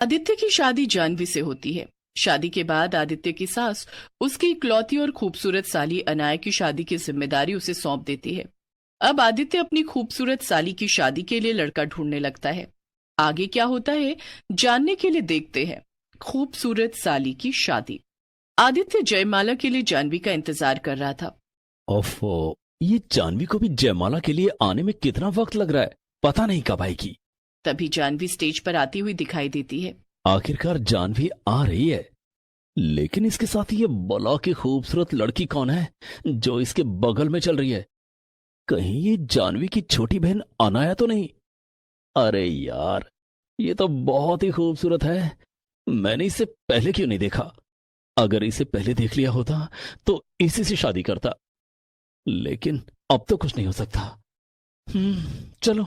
आदित्य की शादी जानवी से होती है। शादी के बाद आदित्य की सास उसकी इकलौती और खूबसूरत साली अनाया की शादी की जिम्मेदारी उसे सौंप देती है। अब आदित्य अपनी खूबसूरत साली की शादी के लिए लड़का ढूंढने लगता है। आगे क्या होता है जानने के लिए देखते हैं खूबसूरत साली की शादी। आदित्य जयमाला के लिए जानवी का इंतजार कर रहा था। ओफो, ये जानवी को भी जयमाला के लिए आने में कितना वक्त लग रहा है, पता नहीं कब आएगी। तभी जानवी स्टेज पर आती हुई दिखाई देती है। आखिरकार जानवी आ रही है, लेकिन इसके साथ ये बला की खूबसूरत लड़की कौन है जो इसके बगल में चल रही है? कहीं ये जानवी की छोटी बहन अनाया तो नहीं? अरे यार, ये तो बहुत ही खूबसूरत है। मैंने इसे पहले क्यों नहीं देखा? अगर इसे पहले देख लिया होता तो इसी से शादी करता, लेकिन अब तो कुछ नहीं हो सकता। चलो,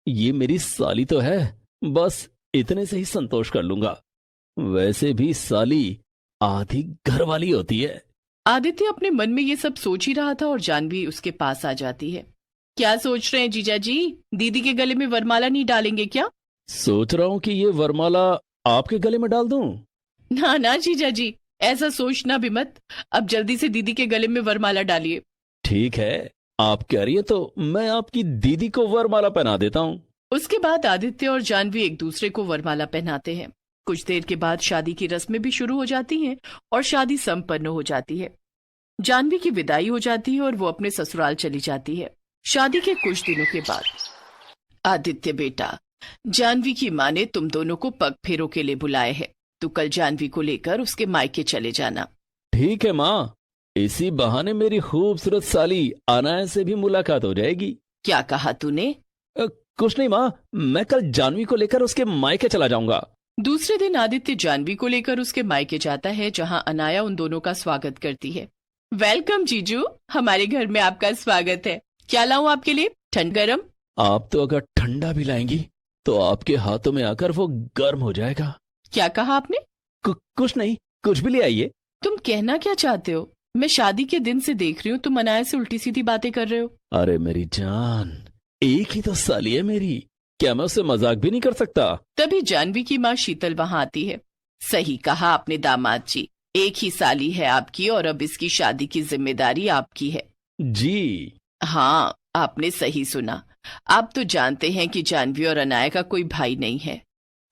ये मेरी साली तो है, बस इतने से ही संतोष कर लूंगा। वैसे भी साली आधी घर वाली होती है। आदित्य अपने मन में ये सब सोच ही रहा था और जानवी उसके पास आ जाती है। क्या सोच रहे हैं जीजा जी? दीदी के गले में वरमाला नहीं डालेंगे क्या? सोच रहा हूं कि ये वरमाला आपके गले में डाल दूं। ना ना जीजा जी, ऐसा सोचना भी मत। अब जल्दी से दीदी के गले में वरमाला डालिए। ठीक है, आप कह रही है तो मैं आपकी दीदी को वरमाला पहना देता हूं। उसके बाद आदित्य और जानवी एक दूसरे को वरमाला पहनाते हैं। कुछ देर के बाद शादी की रस्में भी शुरू हो जाती हैं और शादी संपन्न हो जाती है। जानवी की विदाई हो जाती है और वो अपने ससुराल चली जाती है। शादी के कुछ दिनों के बाद, आदित्य बेटा, जानवी की माँ ने तुम दोनों को पग फेरों के लिए बुलाए है। तू कल जानवी को लेकर उसके मायके चले जाना। ठीक है माँ, इसी बहाने मेरी खूबसूरत साली अनाया से भी मुलाकात हो जाएगी। क्या कहा तूने? कुछ नहीं माँ, मैं कल जानवी को लेकर उसके मायके चला जाऊंगा। दूसरे दिन आदित्य जानवी को लेकर उसके मायके जाता है, जहां अनाया उन दोनों का स्वागत करती है। वेलकम जीजू, हमारे घर में आपका स्वागत है। क्या लाऊं आपके लिए? ठंड गरम? आप तो अगर ठंडा भी लाएंगी तो आपके हाथों में आकर वो गर्म हो जाएगा। क्या कहा आपने? कुछ नहीं, कुछ भी ले आइए। तुम कहना क्या चाहते हो? मैं शादी के दिन से देख रही हूँ तुम अनाया से उल्टी सीधी बातें कर रहे हो। अरे मेरी जान, एक ही तो साली है मेरी, क्या मैं उससे मजाक भी नहीं कर सकता? तभी जानवी की माँ शीतल वहां आती है। सही कहा आपने दामाद जी, एक ही साली है आपकी और अब इसकी शादी की जिम्मेदारी आपकी है। जी हाँ, आपने सही सुना। आप तो जानते हैं कि जानवी और अनाया का कोई भाई नहीं है।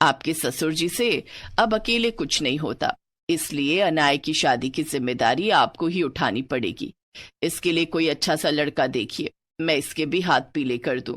आपके ससुर जी से अब अकेले कुछ नहीं होता, इसलिए अनाया की शादी की जिम्मेदारी आपको ही उठानी पड़ेगी। इसके लिए कोई अच्छा सा लड़का देखिए, मैं इसके भी हाथ पीले कर दूं।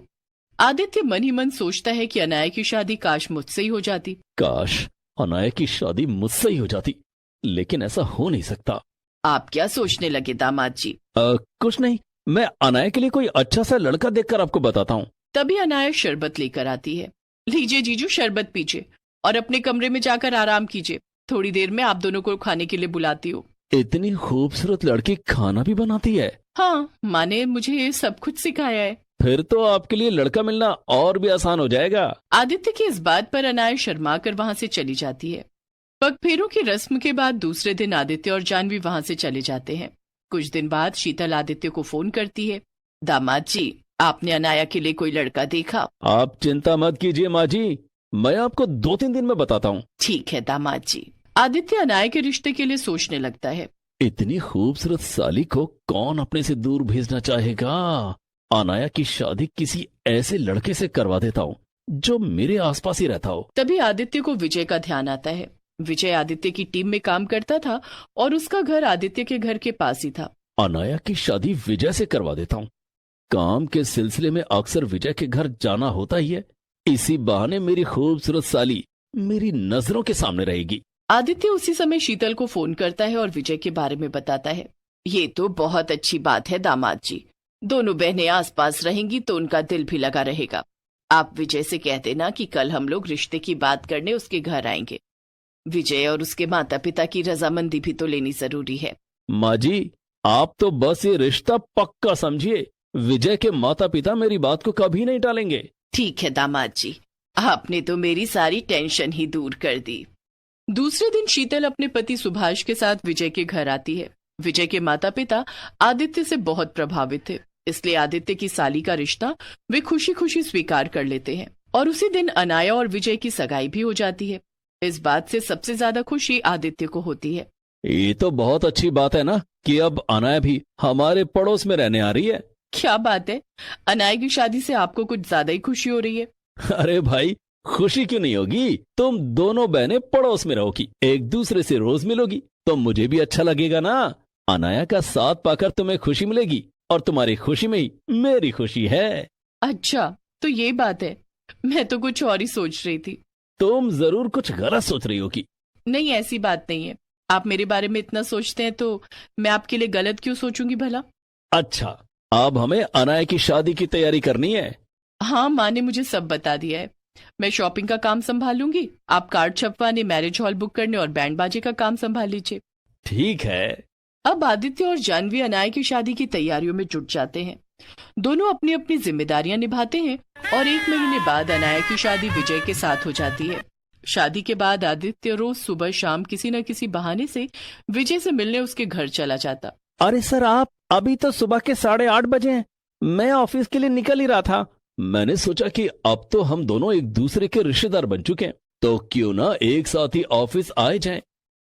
आदित्य मन ही मन सोचता है कि अनाया की शादी काश मुझसे ही हो जाती। काश अनाया की शादी मुझसे ही हो जाती, लेकिन ऐसा हो नहीं सकता। आप क्या सोचने लगे दामाद जी? कुछ नहीं, मैं अनाया के लिए कोई अच्छा सा लड़का देखकर आपको बताता हूँ। तभी अनाया शरबत लेकर आती है। लीजिए जीजू, शरबत पीजिए और अपने कमरे में जाकर आराम कीजिए। थोड़ी देर में आप दोनों को खाने के लिए बुलाती हूँ। इतनी खूबसूरत लड़की खाना भी बनाती है? हाँ, माँ ने मुझे ये सब कुछ सिखाया है। फिर तो आपके लिए लड़का मिलना और भी आसान हो जाएगा। आदित्य की इस बात पर अनाया शर्मा कर वहां से चली जाती है। पगफेरों की रस्म के बाद दूसरे दिन आदित्य और जानवी वहां से चले जाते हैं। कुछ दिन बाद शीतल आदित्य को फोन करती है। दामाद जी, आपने अनाया के लिए कोई लड़का देखा? आप चिंता मत कीजिए माँ जी, मैं आपको 2-3 दिन में बताता हूँ। ठीक है दामाद जी। आदित्य अनाया के रिश्ते के लिए सोचने लगता है। इतनी खूबसूरत साली को कौन अपने से दूर भेजना चाहेगा? अनाया की शादी किसी ऐसे लड़के से करवा देता हूँ जो मेरे आसपास ही रहता हो। तभी आदित्य को विजय का ध्यान आता है। विजय आदित्य की टीम में काम करता था और उसका घर आदित्य के घर के पास ही था। अनाया की शादी विजय से करवा देता हूँ। काम के सिलसिले में अक्सर विजय के घर जाना होता ही है, इसी बहाने मेरी खूबसूरत साली मेरी नजरों के सामने रहेगी। आदित्य उसी समय शीतल को फोन करता है और विजय के बारे में बताता है। ये तो बहुत अच्छी बात है दामाद जी, दोनों बहनें आसपास रहेंगी तो उनका दिल भी लगा रहेगा। आप विजय से कह देना कि कल हम लोग रिश्ते की बात करने उसके घर आएंगे। विजय और उसके माता पिता की रजामंदी भी तो लेनी जरूरी है। माँ जी, आप तो बस ये रिश्ता पक्का समझिए, विजय के माता पिता मेरी बात को कभी नहीं टालेंगे। ठीक है दामाद जी, आपने तो मेरी सारी टेंशन ही दूर कर दी। दूसरे दिन शीतल अपने पति सुभाष के साथ विजय के घर आती है। विजय के माता पिता आदित्य से बहुत प्रभावित थे, इसलिए आदित्य की साली का रिश्ता वे खुशी खुशी स्वीकार कर लेते हैं और उसी दिन अनाया और विजय की सगाई भी हो जाती है। इस बात से सबसे ज्यादा खुशी आदित्य को होती है। ये तो बहुत अच्छी बात है ना कि अब अनाया भी हमारे पड़ोस में रहने आ रही है। क्या बात है, अनाया की शादी से आपको कुछ ज्यादा ही खुशी हो रही है। अरे भाई, खुशी क्यों नहीं होगी? तुम दोनों बहनें पड़ोस में रहोगी, एक दूसरे से रोज मिलोगी, तो मुझे भी अच्छा लगेगा ना। अनाया का साथ पाकर तुम्हें खुशी मिलेगी और तुम्हारी खुशी में ही मेरी खुशी है। अच्छा, तो ये बात है। मैं तो कुछ और ही सोच रही थी। तुम जरूर कुछ गलत सोच रही होगी। नहीं, ऐसी बात नहीं है। आप मेरे बारे में इतना सोचते हैं तो मैं आपके लिए गलत क्यों सोचूंगी भला। अच्छा, अब हमें अनाया की शादी की तैयारी करनी है। हाँ, माँ ने मुझे सब बता दिया है। मैं शॉपिंग का काम संभालूंगी, आप कार्ड छपवाने, मैरिज हॉल बुक करने और बैंड बाजे का काम संभाल लीजिए। ठीक है। अब आदित्य और जानवी अनाया की शादी की तैयारियों में जुट जाते हैं। दोनों अपनी अपनी जिम्मेदारियां निभाते हैं और 1 महीने बाद अनाया की शादी विजय के साथ हो जाती है। शादी के बाद आदित्य रोज सुबह शाम किसी न किसी बहाने से विजय से मिलने उसके घर चला जाता। अरे सर, आप अभी तो सुबह के 8:30 बजे हैं। मैं ऑफिस के लिए निकल ही रहा था। मैंने सोचा कि अब तो हम दोनों एक दूसरे के रिश्तेदार बन चुके हैं, तो क्यों ना एक साथ ही ऑफिस आए जाएं।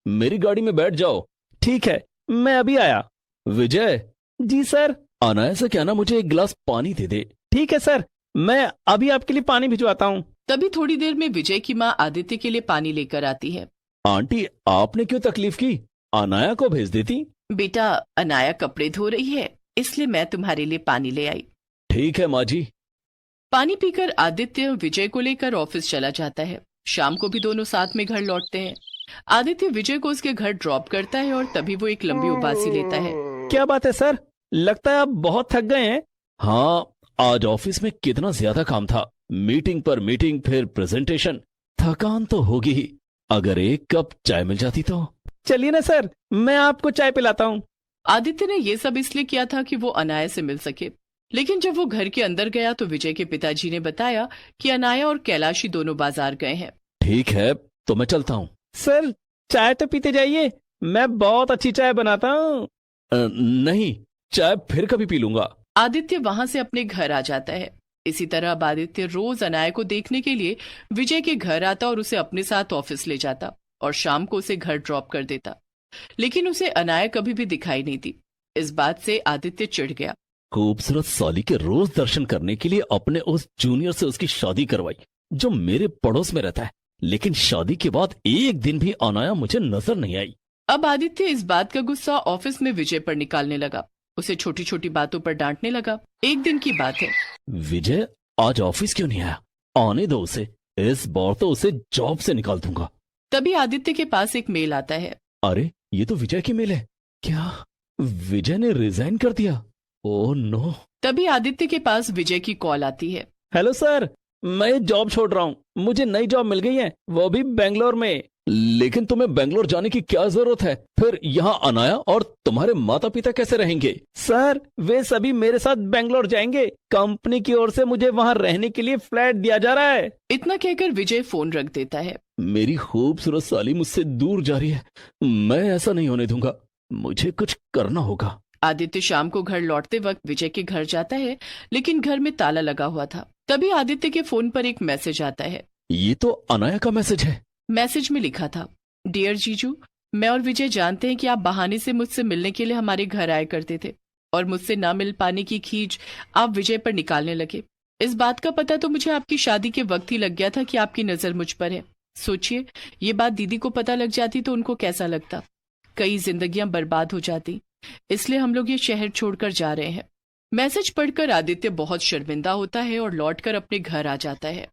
मेरी गाड़ी में बैठ जाओ। ठीक है, मैं अभी आया। विजय। जी सर। अनाया से क्या ना मुझे एक गिलास पानी दे दे। ठीक है सर, मैं अभी आपके लिए पानी भिजवाता हूँ। तभी थोड़ी देर में विजय की माँ आदित्य के लिए पानी लेकर आती है। आंटी, आपने क्यों तकलीफ की? अनाया को भेज देती। बेटा, अनाया कपड़े धो रही है, इसलिए मैं तुम्हारे लिए पानी ले आई। ठीक है माँ जी। पानी पीकर आदित्य विजय को लेकर ऑफिस चला जाता है। शाम को भी दोनों साथ में घर लौटते हैं। आदित्य विजय को उसके घर ड्रॉप करता है और तभी वो एक लंबी उबासी लेता है। क्या बात है सर? लगता है आप बहुत थक गए हैं। हाँ, आज ऑफिस में कितना ज्यादा काम था। मीटिंग पर मीटिंग, फिर प्रेजेंटेशन। थकान तो होगी ही। अगर एक कप चाय मिल जाती तो। चलिए ना सर, मैं आपको चाय पिलाता हूँ। आदित्य ने ये सब इसलिए किया था कि वो अनाया से मिल सके, लेकिन जब वो घर के अंदर गया तो विजय के पिताजी ने बताया कि अनाया और कैलाशी दोनों बाजार गए हैं। ठीक है, तो मैं चलता हूँ। सर, चाय तो पीते जाइए, मैं बहुत अच्छी चाय बनाता हूँ। नहीं, चाय फिर कभी पी लूंगा। आदित्य वहां से अपने घर आ जाता है। इसी तरह अब आदित्य रोज अनाया को देखने के लिए विजय के घर आता और उसे अपने साथ ऑफिस ले जाता और शाम को उसे घर ड्रॉप कर देता। लेकिन उसे अनाया कभी भी दिखाई नहीं दी। इस बात से आदित्य चिढ़ गया। खूबसूरत साली के रोज दर्शन करने के लिए अपने उस जूनियर से उसकी शादी करवाई, जो मेरे पड़ोस में रहता है, लेकिन शादी के बाद एक दिन भी अनाया मुझे नजर नहीं आई। अब आदित्य इस बात का गुस्सा ऑफिस में विजय पर निकालने लगा। उसे छोटी छोटी बातों पर डांटने लगा। एक दिन की बात है। विजय आज ऑफिस क्यों नहीं आया? आने दो उसे, इस बार तो उसे जॉब से निकाल दूंगा। तभी आदित्य के पास एक मेल आता है। अरे, ये तो विजय की मेल है। क्या विजय ने रिजाइन कर दिया? Oh no. तभी आदित्य के पास विजय की कॉल आती है। हेलो सर, मैं जॉब छोड़ रहा हूँ। मुझे नई जॉब मिल गई है, वो भी बेंगलोर में। लेकिन तुम्हें बेंगलोर जाने की क्या जरूरत है? फिर यहाँ अनाया और तुम्हारे माता पिता कैसे रहेंगे? सर, वे सभी मेरे साथ बेंगलोर जाएंगे। कंपनी की ओर से मुझे वहाँ रहने के लिए फ्लैट दिया जा रहा है। इतना कहकर विजय फोन रख देता है। मेरी खूबसूरत साली मुझसे दूर जा रही है। मैं ऐसा नहीं होने दूंगा। मुझे कुछ करना होगा। आदित्य शाम को घर लौटते वक्त विजय के घर जाता है, लेकिन घर में ताला लगा हुआ था। तभी आदित्य के फोन पर एक मैसेज आता है। ये तो अनाया का मैसेज है। मैसेज में लिखा था, डियर जीजू, मैं और विजय जानते हैं कि आप बहाने से मुझसे मिलने के लिए हमारे घर आया करते थे और मुझसे ना मिल पाने की खींच आप विजय पर निकालने लगे। इस बात का पता तो मुझे आपकी शादी के वक्त ही लग गया था कि आपकी नजर मुझ पर है। सोचिए, ये बात दीदी को पता लग जाती तो उनको कैसा लगता। कई जिंदगियां बर्बाद हो जाती। इसलिए हम लोग ये शहर छोड़कर जा रहे हैं। मैसेज पढ़कर आदित्य बहुत शर्मिंदा होता है और लौटकर अपने घर आ जाता है।